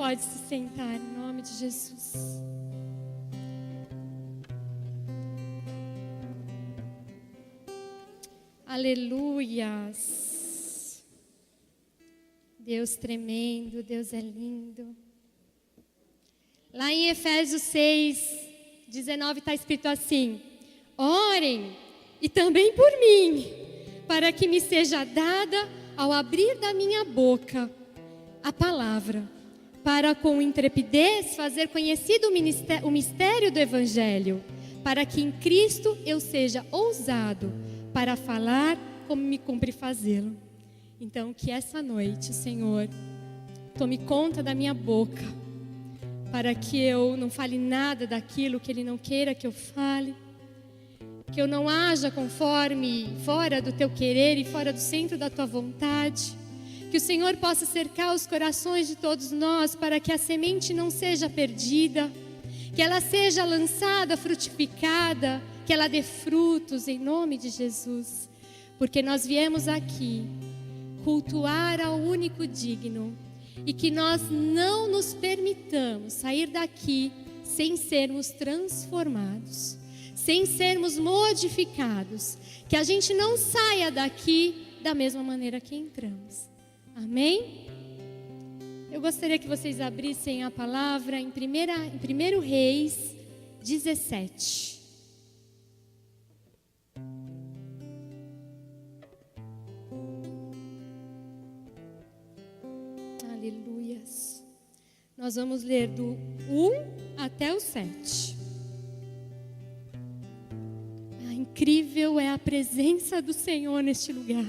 pode se sentar em nome de Jesus. Aleluias. Deus tremendo, Deus é lindo. Lá em Efésios 6:19 está escrito assim: orem e também por mim, para que me seja dada ao abrir da minha boca a palavra, para com intrepidez fazer conhecido o mistério do Evangelho, para que em Cristo eu seja ousado para falar como me cumpre fazê-lo. Então que essa noite o Senhor tome conta da minha boca, para que eu não fale nada daquilo que Ele não queira que eu fale, que eu não haja conforme fora do Teu querer e fora do centro da Tua vontade. Que o Senhor possa cercar os corações de todos nós, para que a semente não seja perdida, que ela seja lançada, frutificada, que ela dê frutos em nome de Jesus. Porque nós viemos aqui cultuar ao único digno, e que nós não nos permitamos sair daqui sem sermos transformados, sem sermos modificados, que a gente não saia daqui da mesma maneira que entramos. Amém? Eu gostaria que vocês abrissem a palavra em 1 Reis 17. Aleluias. Nós vamos ler do 1 até o 7. Incrível é a presença do Senhor neste lugar.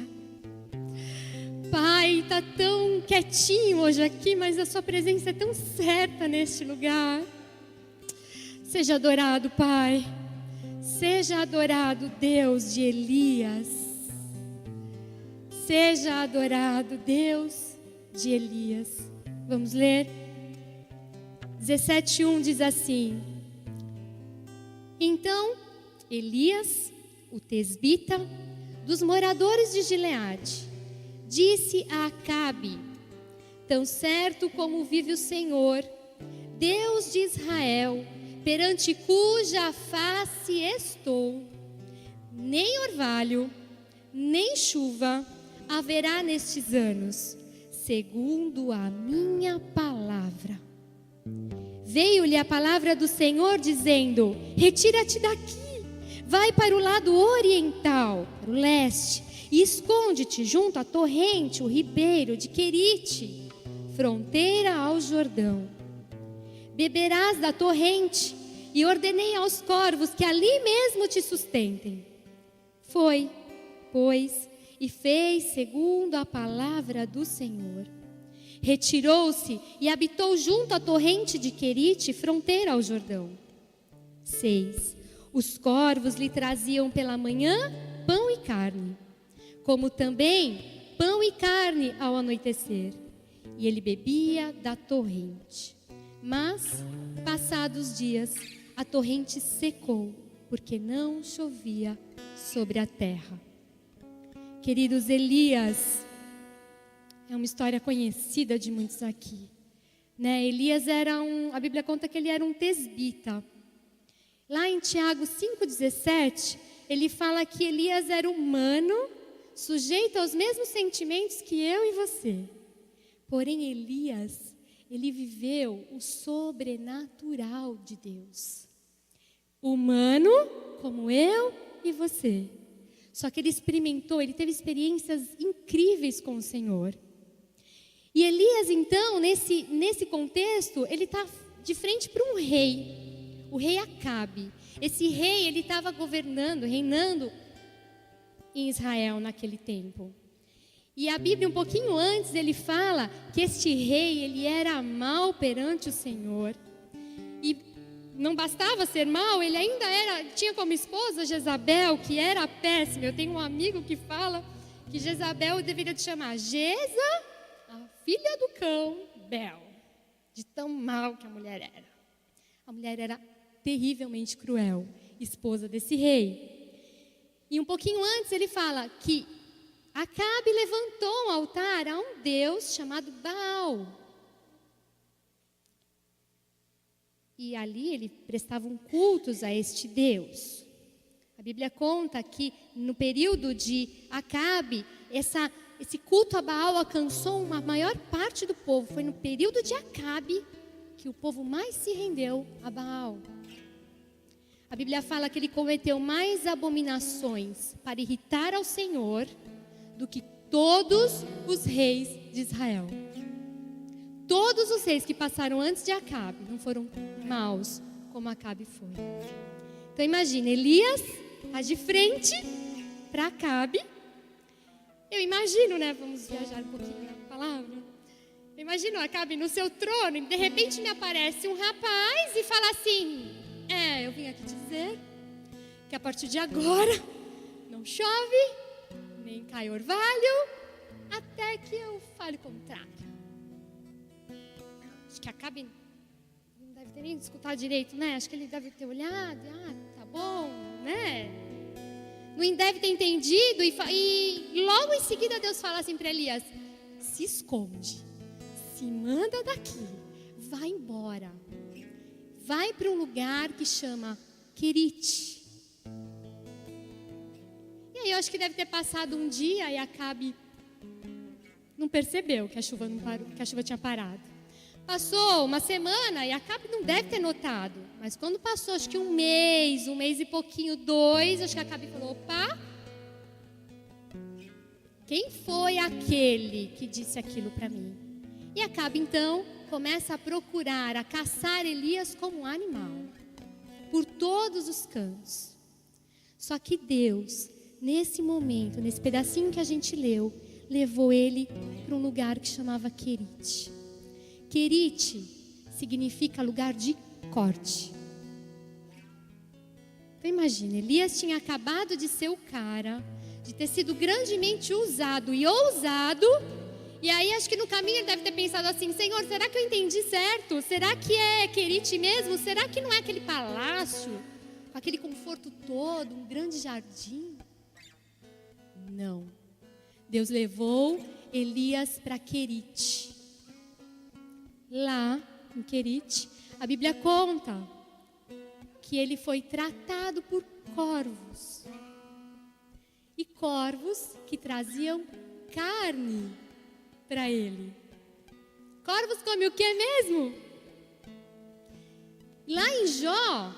Pai, está tão quietinho hoje aqui, mas a sua presença é tão certa neste lugar. Seja adorado, Pai. Seja adorado, Deus de Elias. Seja adorado, Deus de Elias. Vamos ler? 17:1 diz assim: Então Elias, o tesbita, dos moradores de Gileade, disse a Acabe: Tão certo como vive o Senhor, Deus de Israel, perante cuja face estou, nem orvalho, nem chuva haverá nestes anos, segundo a minha palavra. Veio-lhe a palavra do Senhor dizendo: Retira-te daqui, vai para o lado oriental, para o leste, e esconde-te junto à torrente, o ribeiro de Querite, fronteira ao Jordão. Beberás da torrente, e ordenei aos corvos que ali mesmo te sustentem. Foi, pois, e fez segundo a palavra do Senhor. Retirou-se e habitou junto à torrente de Querite, fronteira ao Jordão. 6. Os corvos lhe traziam pela manhã pão e carne, como também pão e carne ao anoitecer, e ele bebia da torrente. Mas, passados dias, a torrente secou, porque não chovia sobre a terra. Queridos, Elias é uma história conhecida de muitos aqui, né? Elias a Bíblia conta que ele era um tesbita. Lá em Tiago 5,17, ele fala que Elias era humano, sujeito aos mesmos sentimentos que eu e você. Porém, Elias, ele viveu o sobrenatural de Deus. Humano, como eu e você. Só que ele teve experiências incríveis com o Senhor. E Elias, então, nesse contexto, ele está de frente para um rei. O rei Acabe. Esse rei, ele estava reinando em Israel naquele tempo. E a Bíblia, um pouquinho antes, ele fala que este rei, ele era mau perante o Senhor. E não bastava ser mau, ele ainda tinha como esposa Jezabel, que era péssima. Eu tenho um amigo que fala que Jezabel deveria te chamar Jeza, a filha do cão, Bel. De tão mal que a mulher era. A mulher era terrivelmente cruel, esposa desse rei. E um pouquinho antes ele fala que Acabe levantou um altar a um deus chamado Baal. e ali eles prestavam cultos a este Deus. A Bíblia conta que no período de Acabe, esse culto a Baal alcançou uma maior parte do povo. Foi no período de Acabe que o povo mais se rendeu a Baal. A Bíblia fala que ele cometeu mais abominações para irritar ao Senhor do que todos os reis de Israel. Todos os reis que passaram antes de Acabe não foram maus como Acabe foi. Então imagina, Elias está de frente para Acabe. Eu imagino, né? Vamos viajar um pouquinho na palavra. Eu imagino Acabe no seu trono e de repente me aparece um rapaz e fala assim: eu vim aqui dizer que a partir de agora não chove, nem cai orvalho, até que eu fale o contrário. Acho que Acabe não deve ter nem escutado direito, né? Acho que ele deve ter olhado, tá bom, né? Não deve ter entendido e logo em seguida Deus fala assim para Elias: se esconde, se manda daqui, vai embora, vai para um lugar que chama Querite. E aí eu acho que deve ter passado um dia e Acabe não percebeu que a chuva não parou, que a chuva tinha parado. Passou uma semana e Acabe não deve ter notado. Mas quando passou, acho que um mês e pouquinho, 2, acho que Acabe falou: opa, quem foi aquele que disse aquilo para mim? E Acabe então começa a procurar, a caçar Elias como um animal, por todos os cantos. Só que Deus, nesse momento, nesse pedacinho que a gente leu, levou ele para um lugar que chamava Querite. Querite significa lugar de corte. Então imagina, Elias tinha acabado de ser o cara, de ter sido grandemente usado e ousado. E aí acho que no caminho ele deve ter pensado assim: Senhor, será que eu entendi certo? Será que é Querite mesmo? Será que não é aquele palácio, com aquele conforto todo, um grande jardim? Não. Deus levou Elias para Querite. Lá em Querite, a Bíblia conta que ele foi tratado por corvos. E corvos que traziam carne para ele. Corvos comem o que mesmo? Lá em Jó,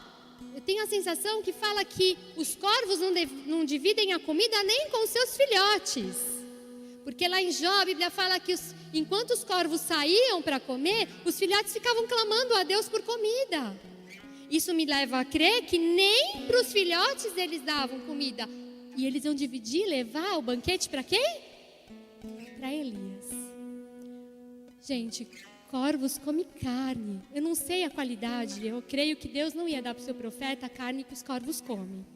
eu tenho a sensação que fala que os corvos não dividem a comida nem com seus filhotes. Porque lá em Jó, a Bíblia fala que enquanto os corvos saíam para comer, os filhotes ficavam clamando a Deus por comida. Isso me leva a crer que nem para os filhotes eles davam comida. E eles iam dividir, levar o banquete para quem? Para Elias. Gente, corvos comem carne. Eu não sei a qualidade. Eu creio que Deus não ia dar para o seu profeta a carne que os corvos comem.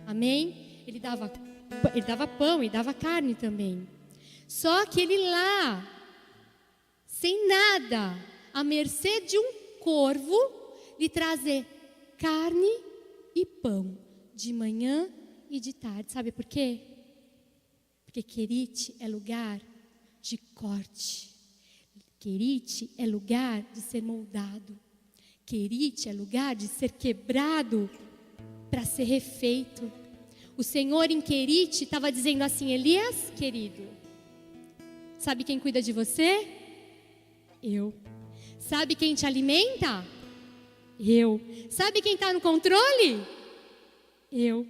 Amém? Ele dava pão e dava carne também. Só que ele lá, sem nada, à mercê de um corvo, lhe trazer carne e pão, de manhã e de tarde. Sabe por quê? Porque Querite é lugar de corte. Querite é lugar de ser moldado. Querite é lugar de ser quebrado para ser refeito. O Senhor em Querite estava dizendo assim: Elias, querido, sabe quem cuida de você? Eu. Sabe quem te alimenta? Eu. Sabe quem está no controle? Eu.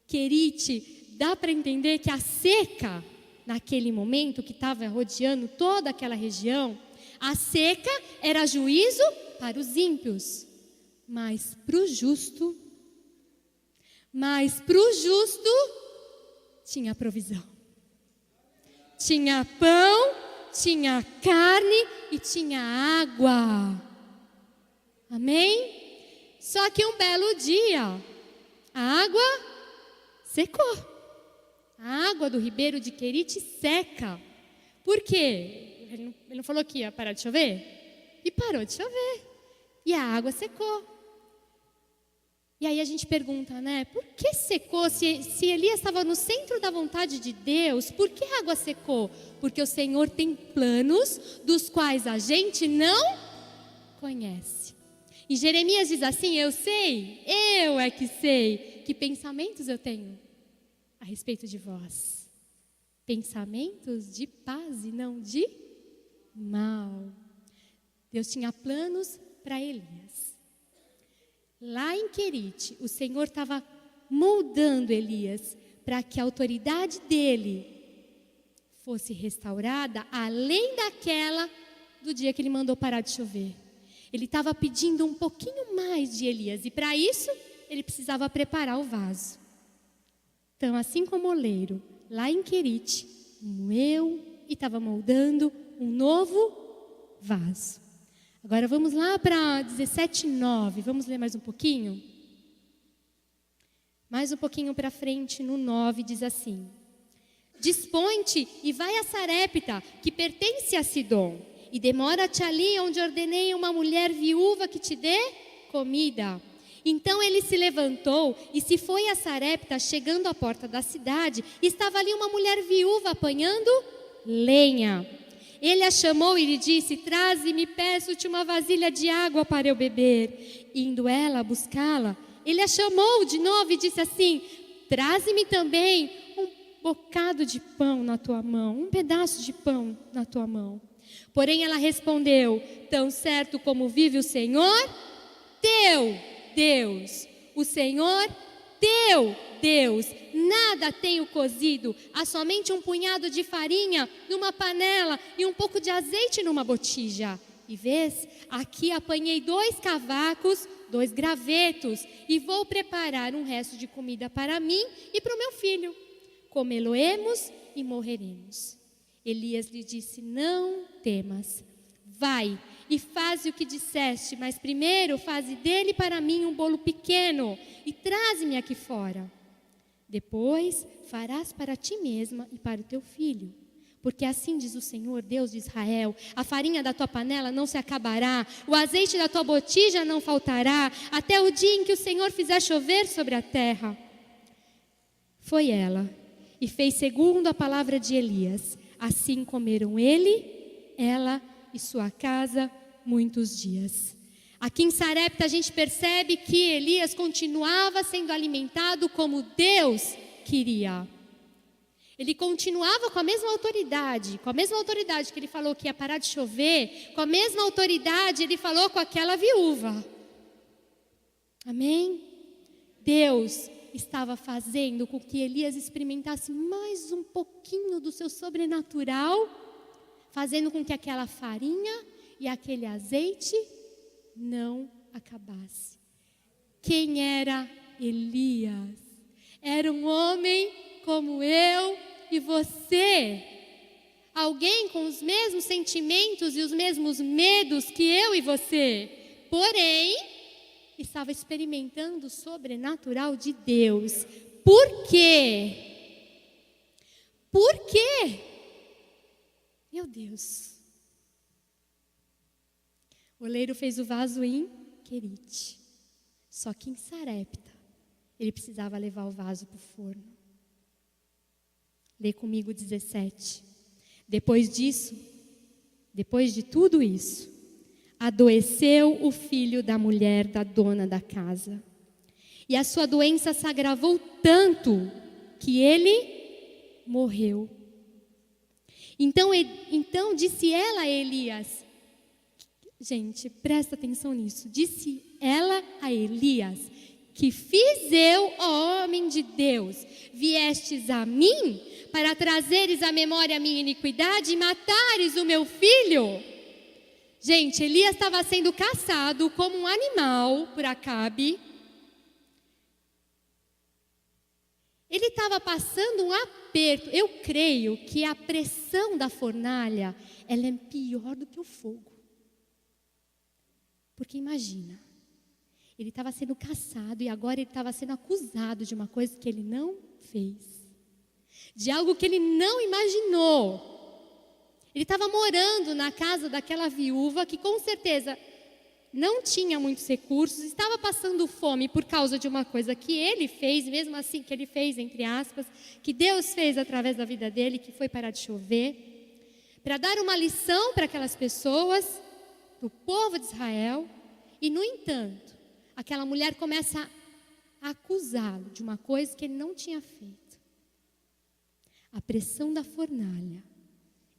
Querite, dá para entender que a seca, naquele momento que estava rodeando toda aquela região, a seca era juízo para os ímpios, mas para o justo tinha provisão. Tinha pão, tinha carne e tinha água. Amém? Só que um belo dia, a água secou. A água do ribeiro de Querite seca. Por quê? Ele não falou que ia parar de chover? E parou de chover. E a água secou. E aí a gente pergunta, né? Por que secou? Se Elias estava no centro da vontade de Deus, por que a água secou? Porque o Senhor tem planos dos quais a gente não conhece. E Jeremias diz assim: eu é que sei, que pensamentos eu tenho a respeito de vós. Pensamentos de paz e não de mal. Deus tinha planos para Elias. Lá em Querite, o Senhor estava moldando Elias para que a autoridade dele fosse restaurada, além daquela do dia que ele mandou parar de chover. Ele estava pedindo um pouquinho mais de Elias, e para isso ele precisava preparar o vaso. Então, assim como o oleiro, lá em Querite, moeu e estava moldando um novo vaso. Agora vamos lá para 17:9, vamos ler mais um pouquinho? Mais um pouquinho para frente, no 9, diz assim: dispõe-te e vai a Sarepta, que pertence a Sidom, e demora-te ali onde ordenei a uma mulher viúva que te dê comida. Então ele se levantou e se foi a Sarepta. Chegando à porta da cidade, estava ali uma mulher viúva apanhando lenha. Ele a chamou e lhe disse: traze-me, peço-te uma vasilha de água para eu beber. Indo ela buscá-la, ele a chamou de novo e disse assim: traze-me também um bocado de pão na tua mão, um pedaço de pão na tua mão. Porém ela respondeu: tão certo como vive o Senhor, teu Deus, o Senhor, teu Deus, nada tenho cozido, há somente um punhado de farinha numa panela e um pouco de azeite numa botija. E vês, aqui apanhei 2 cavacos, 2 gravetos, e vou preparar um resto de comida para mim e para o meu filho. Comê-lo-emos e morreremos. Elias lhe disse: não temas, vai e faze o que disseste, mas primeiro faze dele para mim um bolo pequeno e traze-me aqui fora. Depois farás para ti mesma e para o teu filho. Porque assim diz o Senhor, Deus de Israel: a farinha da tua panela não se acabará, o azeite da tua botija não faltará, até o dia em que o Senhor fizer chover sobre a terra. Foi ela e fez segundo a palavra de Elias. Assim comeram ele, ela e sua casa muitos dias. Aqui em Sarepta a gente percebe que Elias continuava sendo alimentado como Deus queria. Ele continuava com a mesma autoridade que ele falou que ia parar de chover, com a mesma autoridade ele falou com aquela viúva. Amém? Deus estava fazendo com que Elias experimentasse mais um pouquinho do seu sobrenatural, fazendo com que aquela farinha e aquele azeite não acabasse. Quem era Elias? Era um homem como eu e você. Alguém com os mesmos sentimentos e os mesmos medos que eu e você. Porém, estava experimentando o sobrenatural de Deus. Por quê? Por quê? Meu Deus. O oleiro fez o vaso em Querite. Só que em Sarepta, ele precisava levar o vaso para o forno. Lê comigo 17. Depois de tudo isso, adoeceu o filho da mulher da dona da casa. E a sua doença se agravou tanto que ele morreu. Então disse ela a Elias, gente, presta atenção nisso. Disse ela a Elias: que fiz eu, ó homem de Deus? Viestes a mim para trazeres à memória a minha iniquidade e matares o meu filho? Gente, Elias estava sendo caçado como um animal por Acabe. Ele estava passando um aperto. Eu creio que a pressão da fornalha, ela é pior do que o fogo. Porque imagina, ele estava sendo caçado e agora ele estava sendo acusado de uma coisa que ele não fez. De algo que ele não imaginou. Ele estava morando na casa daquela viúva que com certeza não tinha muitos recursos, estava passando fome por causa de uma coisa que ele fez, mesmo assim que ele fez, entre aspas, que Deus fez através da vida dele, que foi parar de chover, para dar uma lição para aquelas pessoas, para o povo de Israel. E, no entanto, aquela mulher começa a acusá-lo de uma coisa que ele não tinha feito. A pressão da fornalha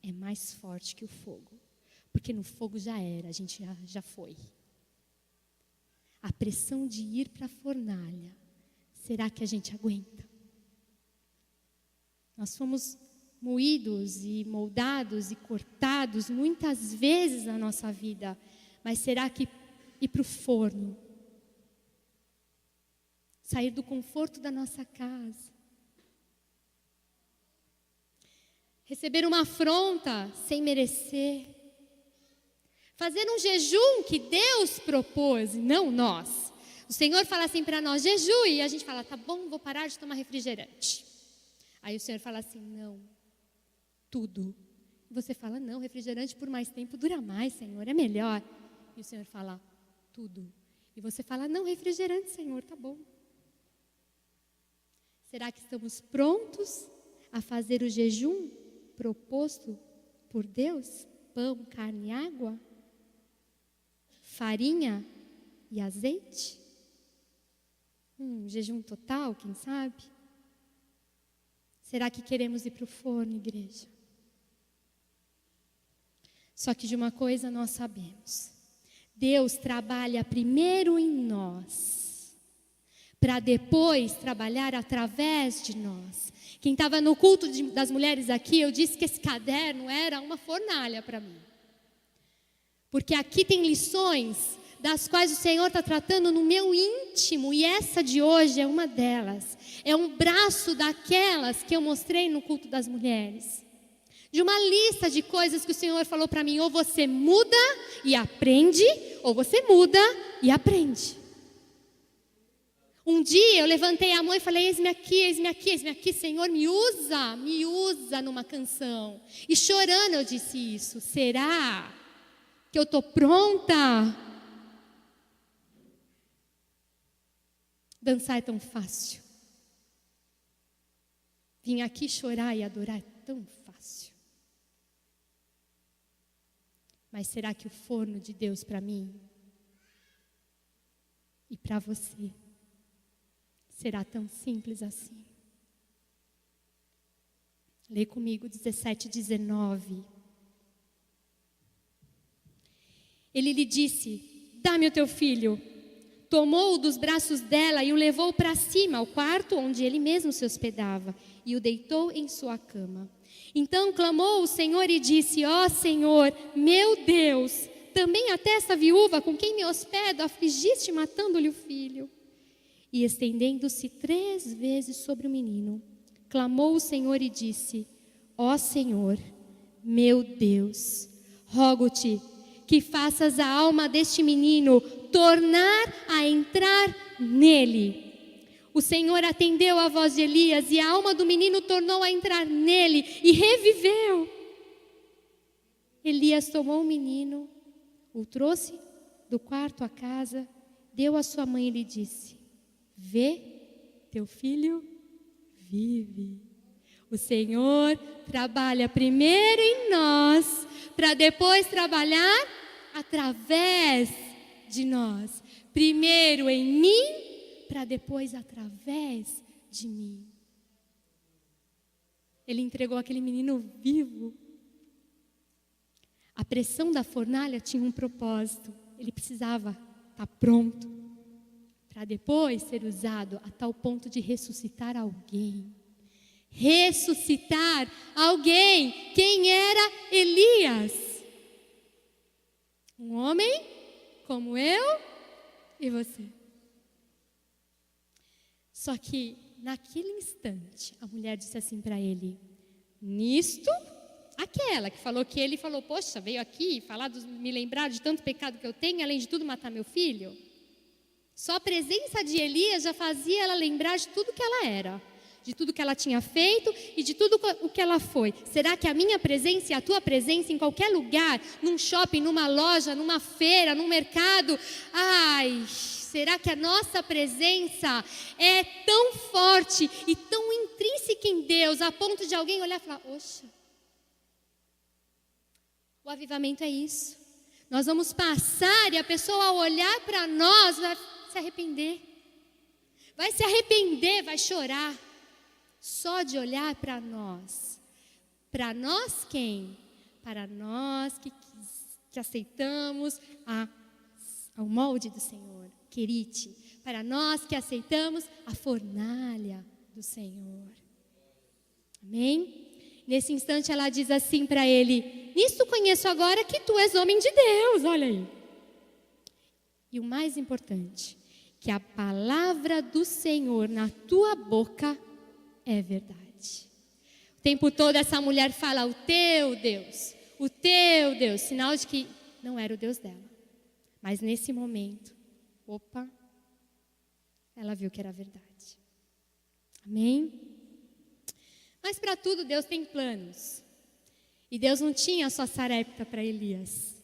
é mais forte que o fogo. Porque no fogo já era, a gente já foi. A pressão de ir para a fornalha, será que a gente aguenta? Nós fomos moídos e moldados e cortados muitas vezes na nossa vida. Mas será que ir para o forno, sair do conforto da nossa casa, receber uma afronta sem merecer, fazer um jejum que Deus propôs, não nós. O Senhor fala assim para nós, jejue, e a gente fala, tá bom, vou parar de tomar refrigerante. Aí o Senhor fala assim, não, tudo. E você fala, não, refrigerante por mais tempo dura mais, Senhor, é melhor. E o Senhor fala, tudo. E você fala, não, refrigerante, Senhor, tá bom. Será que estamos prontos a fazer o jejum proposto por Deus? Pão, carne e água? Farinha e azeite? Jejum total, quem sabe? Será que queremos ir para o forno, igreja? Só que de uma coisa nós sabemos. Deus trabalha primeiro em nós, para depois trabalhar através de nós. Quem estava no culto das mulheres aqui, eu disse que esse caderno era uma fornalha para mim. Porque aqui tem lições das quais o Senhor está tratando no meu íntimo, e essa de hoje é uma delas. É um braço daquelas que eu mostrei no culto das mulheres. De uma lista de coisas que o Senhor falou para mim, ou você muda e aprende, ou você muda e aprende. Um dia eu levantei a mão e falei, eis-me aqui, eis-me aqui, eis-me aqui, Senhor, me usa numa canção. E chorando eu disse isso, será que eu estou pronta? Dançar é tão fácil. Vim aqui chorar e adorar é tão fácil. Mas será que o forno de Deus para mim e para você será tão simples assim? Lê comigo 17, 19. Ele lhe disse, dá-me o teu filho. Tomou-o dos braços dela e o levou para cima, ao quarto onde ele mesmo se hospedava, e o deitou em sua cama. Então clamou o Senhor e disse, ó Senhor, meu Deus, também até esta viúva com quem me hospedo afligiste matando-lhe o filho. E estendendo-se 3 vezes sobre o menino, clamou o Senhor e disse, ó Senhor, meu Deus, rogo-te que faças a alma deste menino tornar a entrar nele. O Senhor atendeu à voz de Elias e a alma do menino tornou a entrar nele e reviveu. Elias tomou o menino, o trouxe do quarto à casa, deu à sua mãe e lhe disse, vê, teu filho vive. O Senhor trabalha primeiro em nós, para depois trabalhar através de nós. Primeiro em mim, para depois através de mim. Ele entregou aquele menino vivo. A pressão da fornalha tinha um propósito. Ele precisava estar pronto para depois ser usado a tal ponto de ressuscitar alguém. Ressuscitar alguém. Quem era Elias? Um homem como eu e você. Só que naquele instante a mulher disse assim para ele, nisto, aquela que falou que ele falou, poxa, veio aqui falar me lembrar de tanto pecado que eu tenho, além de tudo matar meu filho. Só a presença de Elias já fazia ela lembrar de tudo que ela era, de tudo que ela tinha feito e de tudo o que ela foi. Será que a minha presença e a tua presença em qualquer lugar, num shopping, numa loja, numa feira, num mercado, será que a nossa presença é tão forte e tão intrínseca em Deus, a ponto de alguém olhar e falar, oxa, o avivamento é isso. Nós vamos passar e a pessoa ao olhar para nós vai se arrepender. Vai se arrepender, vai chorar. Só de olhar para nós. Para nós quem? Para nós que aceitamos ao molde do Senhor, querite. Para nós que aceitamos a fornalha do Senhor. Amém? Nesse instante ela diz assim para ele: nisto conheço agora que tu és homem de Deus. Olha aí. E o mais importante, que a palavra do Senhor na tua boca é verdade. O tempo todo essa mulher fala o teu Deus, sinal de que não era o Deus dela. Mas nesse momento, ela viu que era verdade. Amém? Mas para tudo Deus tem planos. E Deus não tinha só Sarepta para Elias.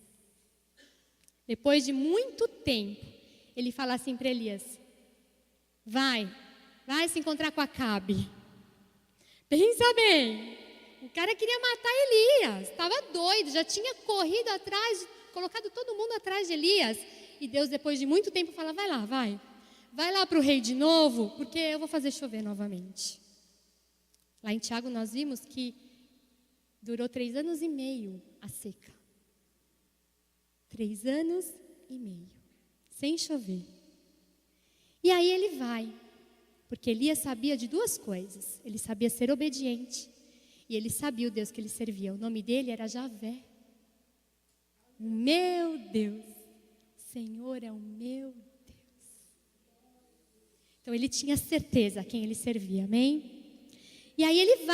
Depois de muito tempo, ele fala assim para Elias: vai se encontrar com Acabe. Pensa bem, o cara queria matar Elias, estava doido, já tinha corrido atrás, colocado todo mundo atrás de Elias. E Deus, depois de muito tempo, fala: vai lá para o rei de novo, porque eu vou fazer chover novamente. Lá em Tiago nós vimos que durou 3 anos e meio a seca. 3 anos e meio, sem chover. E aí ele vai, porque Elias sabia de 2 coisas. Ele sabia ser obediente e ele sabia o Deus que ele servia. O nome dele era Javé. O meu Deus, Senhor é o meu Deus. Então ele tinha certeza a quem ele servia, amém? E aí ele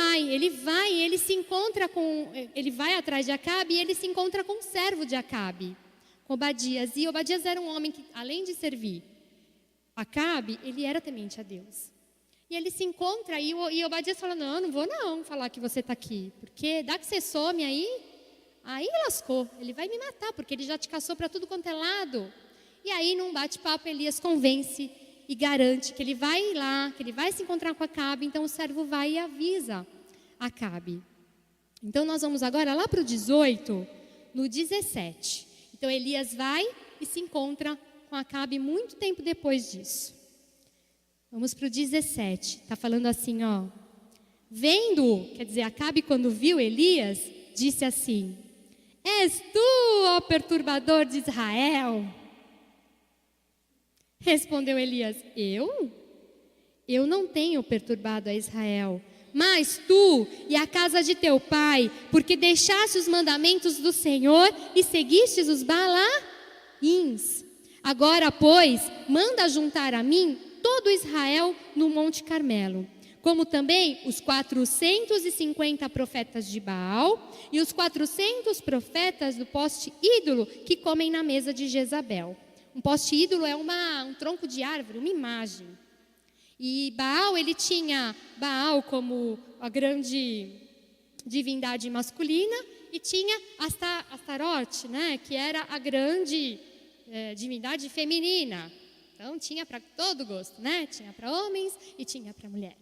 vai atrás de Acabe e ele se encontra com o servo de Acabe, com Obadias. E Obadias era um homem que, além de servir Acabe, ele era temente a Deus. E ele se encontra e Obadias fala: não vou falar que você está aqui, porque dá que você some aí lascou, ele vai me matar, porque ele já te caçou para tudo quanto é lado. E aí num bate-papo Elias convence e garante que ele vai lá, que ele vai se encontrar com Acabe. Então o servo vai e avisa Acabe. Então nós vamos agora lá para o 18, no 17. Então Elias vai e se encontra com Acabe muito tempo depois disso. Vamos para o 17, está falando assim, vendo, quer dizer, Acabe quando viu Elias, disse assim: és tu, ó perturbador de Israel? Respondeu Elias: eu não tenho perturbado a Israel, mas tu e a casa de teu pai, porque deixaste os mandamentos do Senhor e seguistes os Balaíns. Agora, pois, manda juntar a mim todo Israel no Monte Carmelo, como também os 450 profetas de Baal e os 400 profetas do poste ídolo que comem na mesa de Jezabel. Um poste ídolo é um tronco de árvore, uma imagem. E Baal, ele tinha Baal como a grande divindade masculina e tinha Astarote, né, que era a grande divindade feminina. Então tinha para todo gosto, né? Tinha para homens e tinha para mulheres.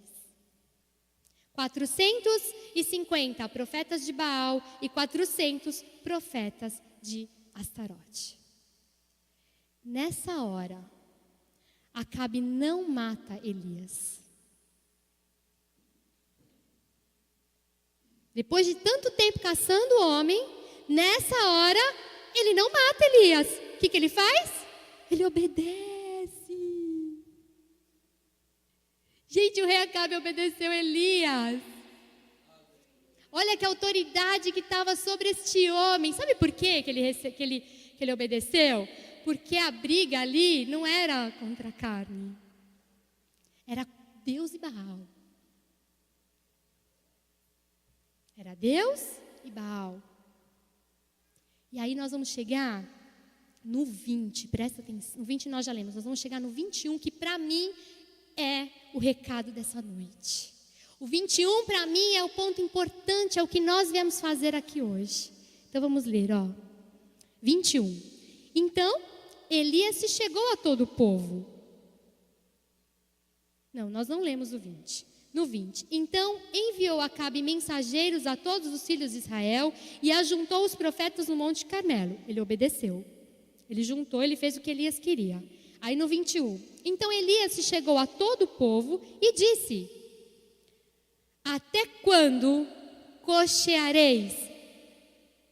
450 profetas de Baal e 400 profetas de Astarote. Nessa hora, Acabe não mata Elias. Depois de tanto tempo caçando o homem, nessa hora, ele não mata Elias. O que ele faz? Ele obedece. Gente, o rei Acabe obedeceu Elias. Olha que autoridade que estava sobre este homem. Sabe por quê que ele obedeceu? Porque a briga ali não era contra a carne. Era Deus e Baal. Era Deus e Baal. E aí nós vamos chegar no 20, presta atenção. No 20 nós já lemos, nós vamos chegar no 21, que para mim é o recado dessa noite. O 21 para mim é o ponto importante, é o que nós viemos fazer aqui hoje. Então vamos ler, 21. Então Elias se chegou a todo o povo. Não, nós não lemos o 20. No 20. Então enviou Acabe mensageiros a todos os filhos de Israel e ajuntou os profetas no Monte Carmelo. Ele obedeceu. Ele juntou, ele fez o que Elias queria. Aí no 21. Então Elias se chegou a todo o povo e disse: até quando cocheareis?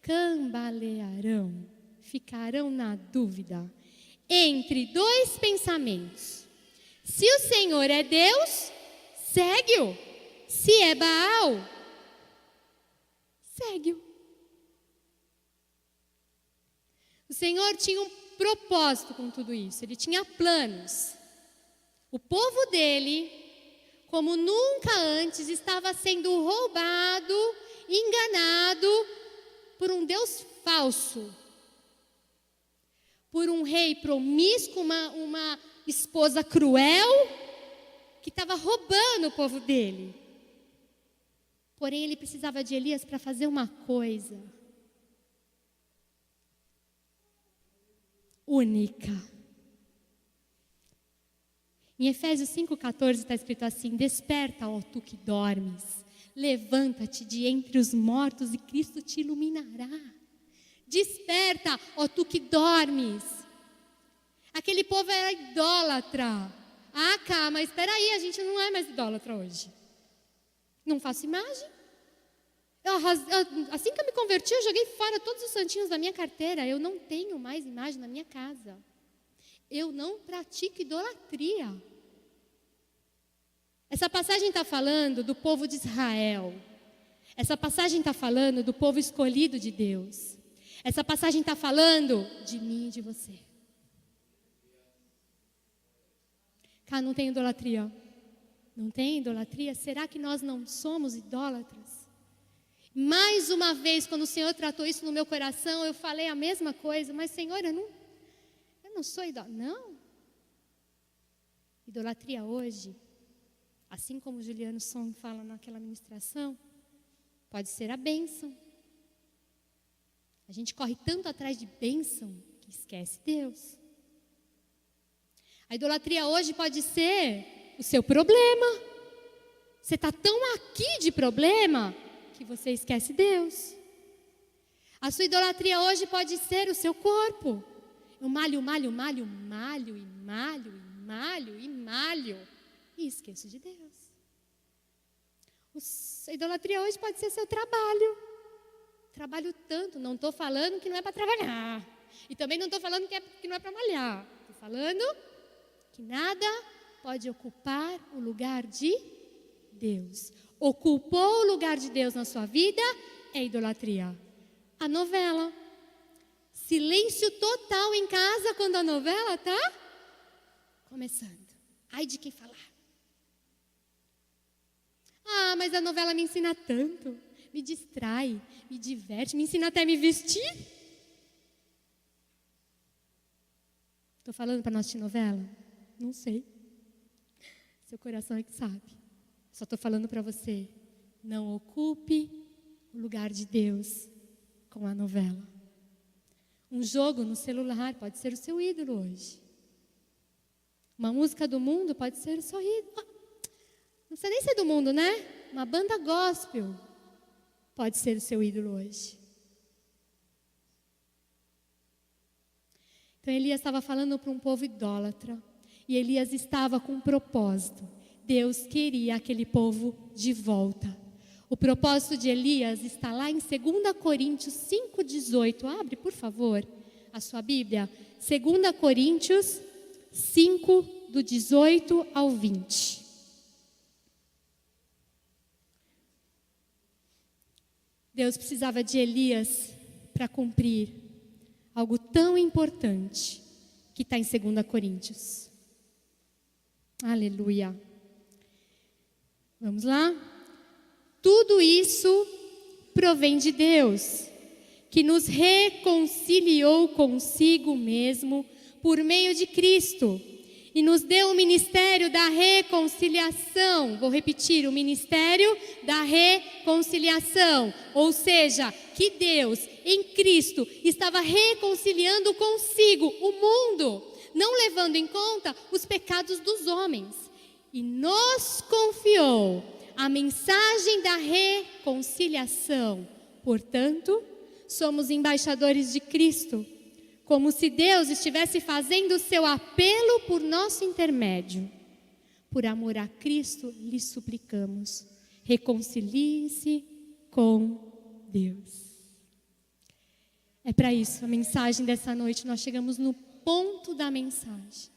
Cambalearão, ficarão na dúvida entre dois pensamentos. Se o Senhor é Deus, segue-o. Se é Baal, segue-o. O Senhor tinha um propósito com tudo isso. Ele tinha planos. O povo dele, como nunca antes, estava sendo roubado, enganado por um Deus falso, por um rei promíscuo, uma esposa cruel, que estava roubando o povo dele. Porém, ele precisava de Elias para fazer uma coisa única. Em Efésios 5,14 está escrito assim: desperta, ó tu que dormes, levanta-te de entre os mortos e Cristo te iluminará. Desperta, ó tu que dormes. Aquele povo era idólatra. Ah, cá, mas espera aí, a gente não é mais idólatra hoje. Não faço imagem. Assim que eu me converti, eu joguei fora todos os santinhos da minha carteira. Eu não tenho mais imagem na minha casa. Eu não pratico idolatria. Essa passagem está falando do povo de Israel. Essa passagem está falando do povo escolhido de Deus. Essa passagem está falando de mim e de você. Cá, não tem idolatria. Não tem idolatria? Será que nós não somos idólatras? Mais uma vez, quando o Senhor tratou isso no meu coração, eu falei a mesma coisa. Mas, Senhor, eu não sou idólatra. Não. Idolatria hoje, assim como o Juliano Som fala naquela ministração, pode ser a bênção. A gente corre tanto atrás de bênção que esquece Deus. A idolatria hoje pode ser o seu problema. Você está tão aqui de problema que você esquece Deus. A sua idolatria hoje pode ser o seu corpo. Eu malho e esqueço de Deus. A idolatria hoje pode ser seu trabalho. Trabalho tanto, não estou falando que não é para trabalhar. E também não estou falando que não é para malhar. Estou falando que nada pode ocupar o lugar de Deus. Ocupou o lugar de Deus na sua vida, é idolatria. A novela. Silêncio total em casa quando a novela está começando. Ai de quem falar. Ah, mas a novela me ensina tanto. Me distrai, me diverte, me ensina até a me vestir. Estou falando para nós assistir novela? Não sei. Seu coração é que sabe. Só estou falando para você. Não ocupe o lugar de Deus com a novela. Um jogo no celular pode ser o seu ídolo hoje. Uma música do mundo pode ser o seu ídolo. Não precisa nem ser do mundo, né? Uma banda gospel pode ser o seu ídolo hoje. Então Elias estava falando para um povo idólatra. E Elias estava com um propósito. Deus queria aquele povo de volta. O propósito de Elias está lá em 2 Coríntios 5,18. Abre, por favor, a sua Bíblia. 2 Coríntios 5, do 18 ao 20. Deus precisava de Elias para cumprir algo tão importante que está em 2 Coríntios. Aleluia. Vamos lá? Tudo isso provém de Deus, que nos reconciliou consigo mesmo por meio de Cristo e nos deu o ministério da reconciliação. Vou repetir, o ministério da reconciliação. Ou seja, que Deus, em Cristo, estava reconciliando consigo o mundo, não levando em conta os pecados dos homens. e nos confiou a mensagem da reconciliação. Portanto, somos embaixadores de Cristo, como se Deus estivesse fazendo o seu apelo por nosso intermédio. Por amor a Cristo, lhe suplicamos, reconcilie-se com Deus. É para isso a mensagem dessa noite. Nós chegamos no ponto da mensagem.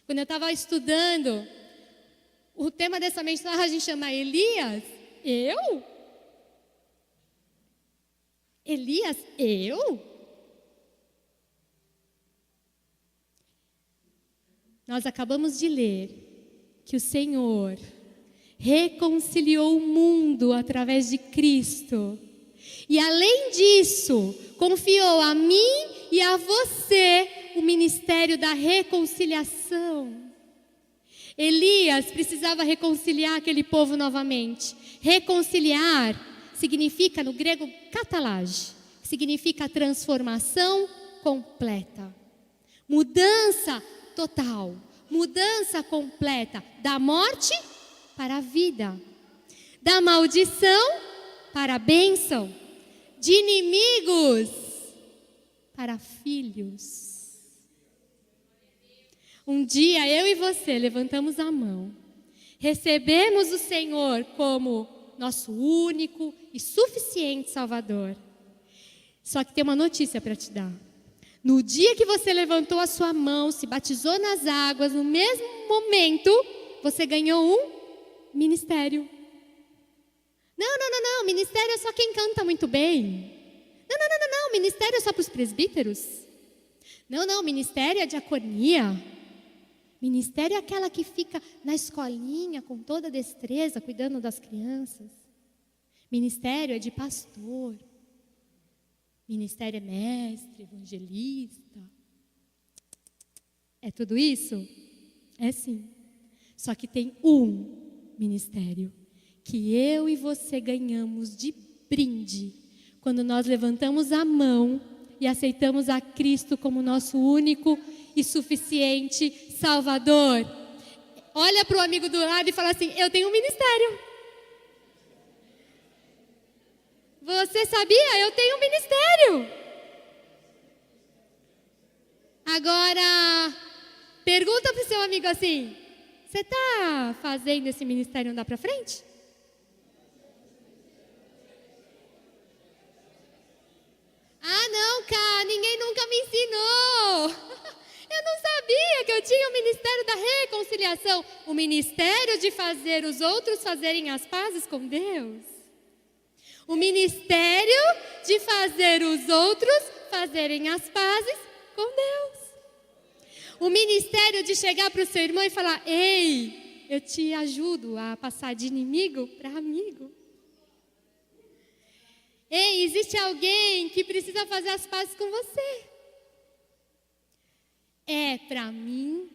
Quando eu estava estudando, o tema dessa mensagem chama Elias. Eu? Elias, eu? Nós acabamos de ler que o Senhor reconciliou o mundo através de Cristo. E além disso, confiou a mim e a você o ministério da reconciliação. Elias precisava reconciliar aquele povo novamente. Reconciliar significa no grego katalage, que significa transformação completa. Mudança total, mudança completa da morte para a vida, da maldição para a bênção, de inimigos para filhos. Um dia eu e você levantamos a mão, recebemos o Senhor como nosso único e suficiente Salvador. Só que tem uma notícia para te dar. No dia que você levantou a sua mão, se batizou nas águas, no mesmo momento, você ganhou um ministério. Não, ministério é só quem canta muito bem. Não, ministério é só para os presbíteros. Não, ministério é diaconia. Ministério é aquela que fica na escolinha com toda destreza, cuidando das crianças. Ministério é de pastor. Ministério é mestre, evangelista. É tudo isso? É sim. Só que tem um ministério que eu e você ganhamos de brinde quando nós levantamos a mão e aceitamos a Cristo como nosso único e suficiente Salvador. Olha para o amigo do lado e fala assim: eu tenho um ministério. Você sabia? Eu tenho um ministério. Agora, pergunta para o seu amigo assim: você está fazendo esse ministério andar para frente? Ah, não, cara, ninguém nunca me ensinou. Eu não sabia que eu tinha o ministério da reconciliação, o ministério de fazer os outros fazerem as pazes com Deus. O ministério de fazer os outros fazerem as pazes com Deus. O ministério de chegar para o seu irmão e falar: ei, eu te ajudo a passar de inimigo para amigo. Ei, existe alguém que precisa fazer as pazes com você. É para mim,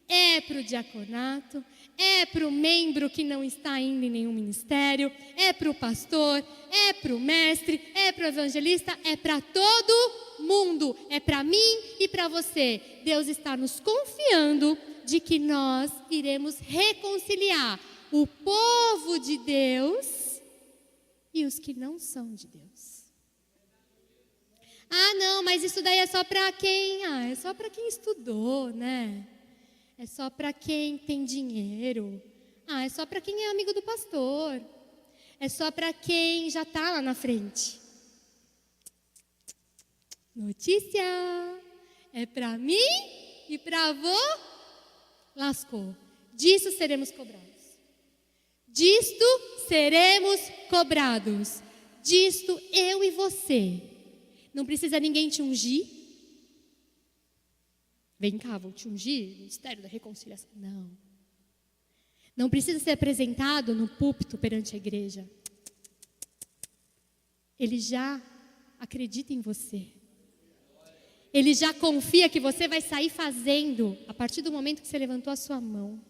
é para o diaconato, é para o membro que não está ainda em nenhum ministério, é para o pastor, é para o mestre, é para o evangelista, é para todo mundo, é para mim e para você. Deus está nos confiando de que nós iremos reconciliar o povo de Deus e os que não são de Deus. Ah, não, mas isso daí é só para quem? É só para quem estudou, né? É só para quem tem dinheiro. É só para quem é amigo do pastor. É só para quem já está lá na frente. Notícia! É para mim e para avô. Lascou. Disso seremos cobrados. Disto seremos cobrados. Disto eu e você. Não precisa ninguém te ungir. Vem cá, vou te ungir, ministério da reconciliação. Não. Não precisa ser apresentado no púlpito perante a igreja. Ele já acredita em você. Ele já confia que você vai sair fazendo a partir do momento que você levantou a sua mão.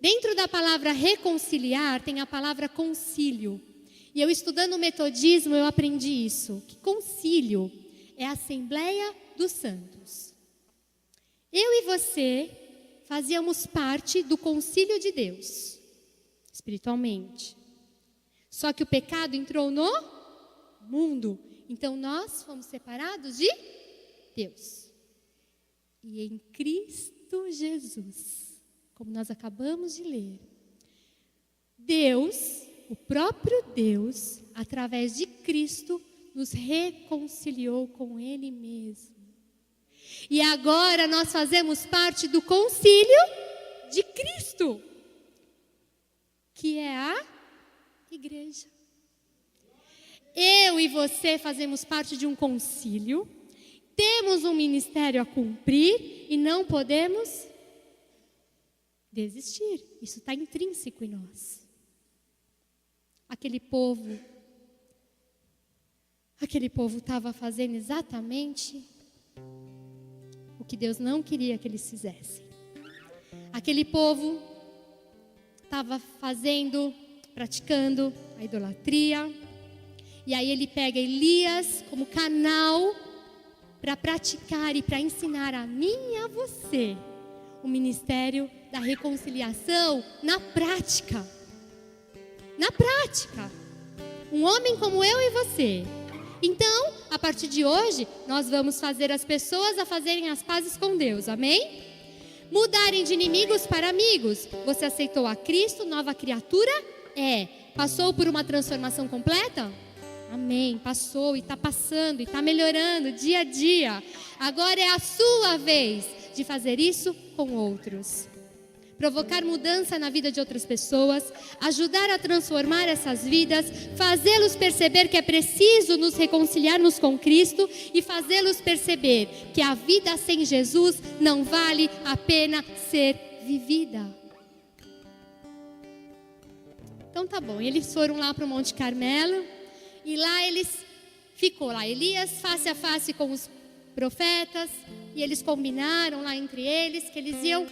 Dentro da palavra reconciliar tem a palavra concílio. E eu estudando o metodismo eu aprendi isso. Que concílio é a Assembleia dos Santos. Eu e você fazíamos parte do concílio de Deus, espiritualmente. Só que o pecado entrou no mundo, então nós fomos separados de Deus. E em Cristo Jesus, como nós acabamos de ler, Deus, o próprio Deus, através de Cristo, nos reconciliou com Ele mesmo. E agora nós fazemos parte do concílio de Cristo, que é a igreja. Eu e você fazemos parte de um concílio, temos um ministério a cumprir e não podemos desistir. Isso está intrínseco em nós. Aquele povo estava fazendo exatamente o que Deus não queria que eles fizessem. Aquele povo estava praticando a idolatria. E aí ele pega Elias como canal para praticar e para ensinar a mim e a você o ministério da reconciliação na prática. Na prática. Um homem como eu e você. Então, a partir de hoje, nós vamos fazer as pessoas a fazerem as pazes com Deus, amém? Mudarem de inimigos para amigos. Você aceitou a Cristo, nova criatura? Passou por uma transformação completa? Amém, passou e está passando e está melhorando dia a dia. Agora é a sua vez de fazer isso com outros. Provocar mudança na vida de outras pessoas, ajudar a transformar essas vidas, fazê-los perceber que é preciso nos reconciliarmos com Cristo e fazê-los perceber que a vida sem Jesus não vale a pena ser vivida. Então tá bom, eles foram lá para o Monte Carmelo e lá ficou lá Elias face a face com os profetas e eles combinaram lá entre eles que eles iam.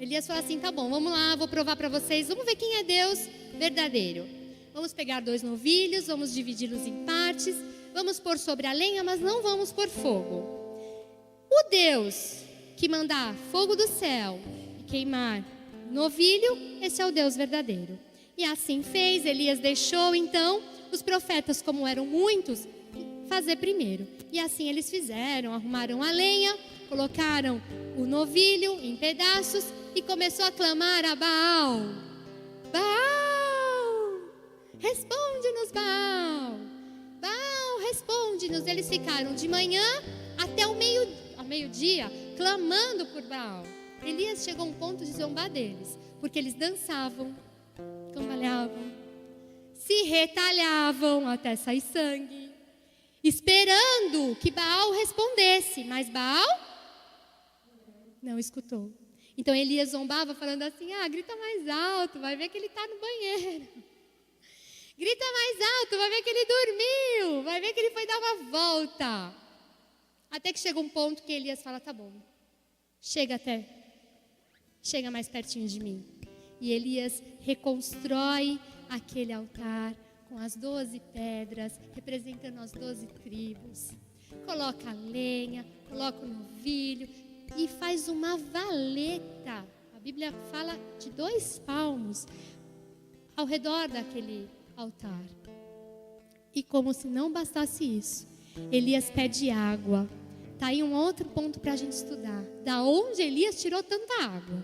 Elias falou assim, tá bom, vamos lá, vou provar para vocês, vamos ver quem é Deus verdadeiro. Vamos pegar 2 novilhos, vamos dividi-los em partes, vamos pôr sobre a lenha, mas não vamos pôr fogo. O Deus que mandar fogo do céu e queimar novilho, esse é o Deus verdadeiro. E assim fez, Elias deixou então os profetas, como eram muitos, fazer primeiro. E assim eles fizeram, arrumaram a lenha, colocaram o novilho em pedaços e começou a clamar a Baal. Baal, responde-nos, Baal. Baal, responde-nos. Eles ficaram de manhã até ao meio-dia clamando por Baal. Elias chegou a um ponto de zombar deles, porque eles dançavam, cambaleavam, se retalhavam até sair sangue, esperando que Baal respondesse, mas Baal não escutou. Então Elias zombava falando assim, grita mais alto, vai ver que ele está no banheiro. Grita mais alto, vai ver que ele dormiu, vai ver que ele foi dar uma volta. Até que chega um ponto que Elias fala, tá bom, chega mais pertinho de mim. E Elias reconstrói aquele altar com as 12 pedras, representando as 12 tribos. Coloca a lenha, coloca o novilho e faz uma valeta. A Bíblia fala de 2 palmos ao redor daquele altar. E como se não bastasse isso, Elias pede água. Está aí um outro ponto para a gente estudar. Da onde Elias tirou tanta água?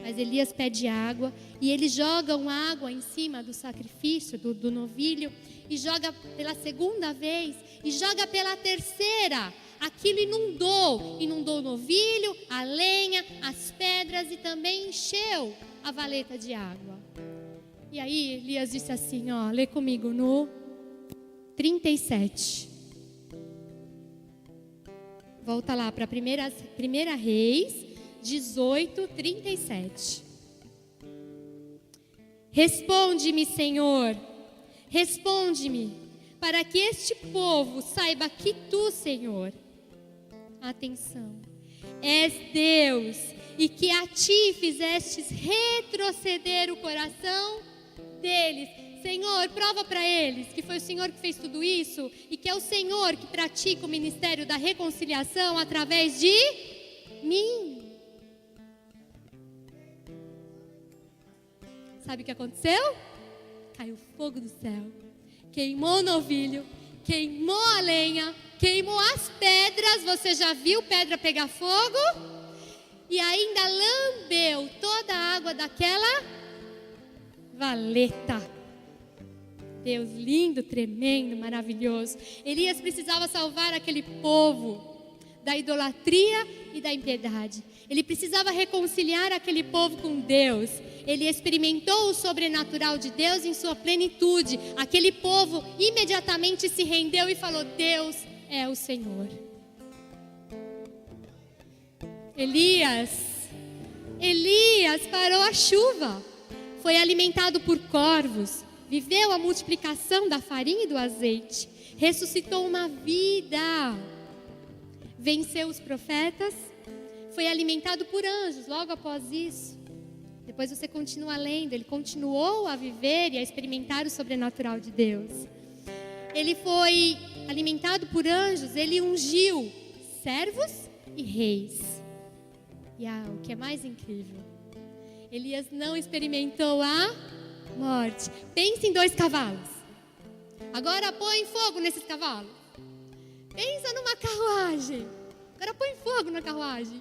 Mas Elias pede água e eles jogam água em cima do sacrifício, do novilho, e joga pela 2ª vez, e joga pela 3ª. Aquilo inundou o novilho, a lenha, as pedras e também encheu a valeta de água. E aí Elias disse assim, lê comigo no 37. Volta lá para 1 Reis 18:37. Responde-me, Senhor, responde-me, para que este povo saiba que tu, Senhor, atenção, és Deus e que a ti fizestes retroceder o coração deles. Senhor, prova para eles que foi o Senhor que fez tudo isso e que é o Senhor que pratica o ministério da reconciliação através de mim. Sabe o que aconteceu? Caiu fogo do céu, queimou o novilho, queimou a lenha, queimou as pedras. Você já viu pedra pegar fogo? E ainda lambeu toda a água daquela valeta. Deus lindo, tremendo, maravilhoso. Elias precisava salvar aquele povo da idolatria e da impiedade. Ele precisava reconciliar aquele povo com Deus. Ele experimentou o sobrenatural de Deus em sua plenitude. Aquele povo imediatamente se rendeu e falou: Deus é o Senhor. Elias parou a chuva, foi alimentado por corvos, viveu a multiplicação da farinha e do azeite, ressuscitou uma vida, venceu os profetas, foi alimentado por anjos. Logo após isso, depois você continua lendo, ele continuou a viver e a experimentar o sobrenatural de Deus. Ele foi alimentado por anjos, ele ungiu servos e reis. E o que é mais incrível, Elias não experimentou a morte. Pense em 2 cavalos. Agora põe fogo nesses cavalos. Pensa numa carruagem. Agora põe fogo na carruagem.